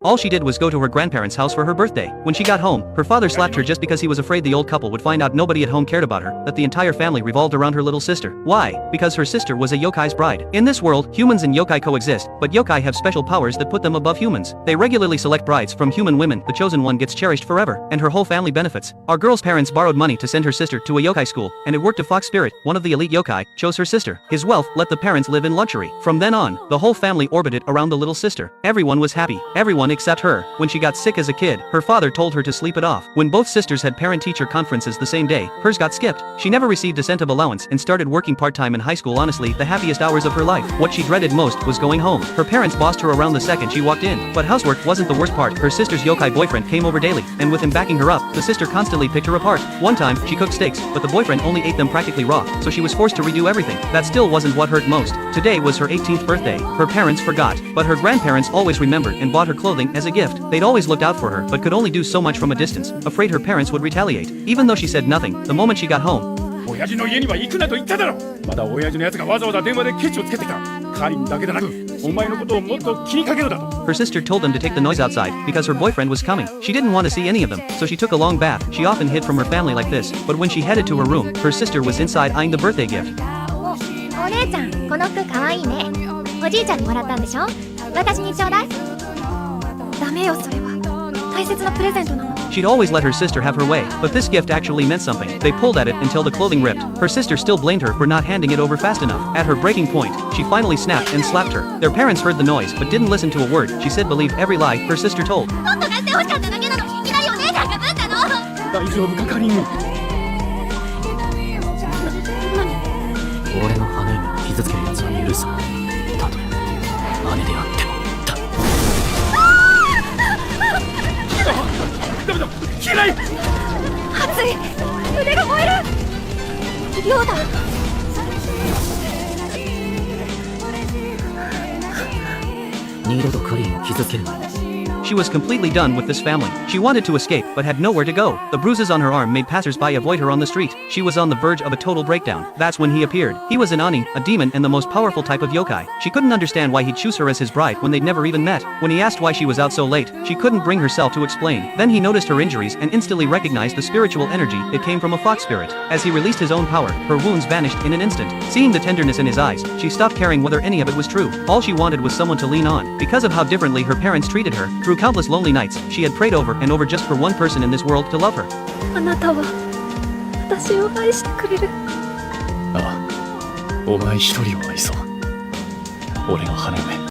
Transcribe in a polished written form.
All she did was go to her grandparents' house for her birthday. When she got home, her father slapped her just because he was afraid the old couple would find out nobody at home cared about her, that the entire family revolved around her little sister. Why? Because her sister was a yokai's bride. In this world, humans and yokai coexist, but yokai have special powers that put them above humans. They regularly select brides from human women. The chosen one gets cherished forever, and her whole family benefits. Our girl's parents borrowed money to send her sister to a yokai school, and it worked. A fox spirit, one of the elite yokai, chose her sister. His wealth let the parents live in luxury. From then on, the whole family orbited around the little sister. Everyone was happy. Everyone except her. When she got sick as a kid, her father told her to sleep it off. When both sisters had parent-teacher conferences the same day, hers got skipped. She never received a cent of allowance and started working part-time in high school. Honestly, the happiest hours of her life. What she dreaded most was going home. Her parents bossed her around the second she walked in. But housework wasn't the worst part. Her sister's yokai boyfriend came over daily, and with him backing her up, the sister constantly picked her apart. One time, she cooked steaks, but the boyfriend only ate them practically raw, so she was forced to redo everything. That still wasn't what hurt most. Today was her 18th birthday. Her parents forgot, but her grandparents always remembered and bought her clothing as a gift. They'd always looked out for her, but could only do so much from a distance, afraid her parents would retaliate. Even though she said nothing, the moment she got home,親父の家には行くなと言っただろ。まだ親父のやつがわざわざ電話でケチをつけてきた。カリンだけでなく、お前のことをもっと気にかけろだと。Her sister told them to take the noise outside because her boyfriend was coming. She didn't want to see any of them, so she took a long bath. She often hid from her family like this, but when she headed to her room, her sister was inside eyeing the birthday gift. お姉ちゃん、この服かわいいね。おじいちゃんにもらったんでしょ？私にちょうだい。ダメよ、それは。大切なプレゼントなの。She'd always let her sister have her way, but this gift actually meant something. They pulled at it until the clothing ripped. Her sister still blamed her for not handing it over fast enough. At her breaking point, she finally snapped and slapped her. Their parents heard the noise but didn't listen to a word. She said believe every lie her sister told. もっと買って欲しかっただけなのに、いきなりお姉ちゃんがぶったの。大丈夫か、カリン。俺の花嫁を傷つける奴は許す。たとえ姉であってもだ。ダメだ、嫌い。熱い、腕が燃える。亮だ。二度とカリンを傷つけるな。She was completely done with this family. She wanted to escape, but had nowhere to go. The bruises on her arm made passers-by avoid her on the street. She was on the verge of a total breakdown. That's when he appeared. He was an Ani, a demon and the most powerful type of yokai. She couldn't understand why he'd choose her as his bride when they'd never even met. When he asked why she was out so late, she couldn't bring herself to explain. Then he noticed her injuries and instantly recognized the spiritual energy. It came from a fox spirit. As he released his own power, her wounds vanished in an instant. Seeing the tenderness in his eyes, she stopped caring whether any of it was true. All she wanted was someone to lean on. Because of how differently her parents treated her, through countless lonely nights, she had prayed over and over just for one person in this world to love her. あなたは私を愛してくれる。ああ、お前一人を愛そう。俺の花嫁。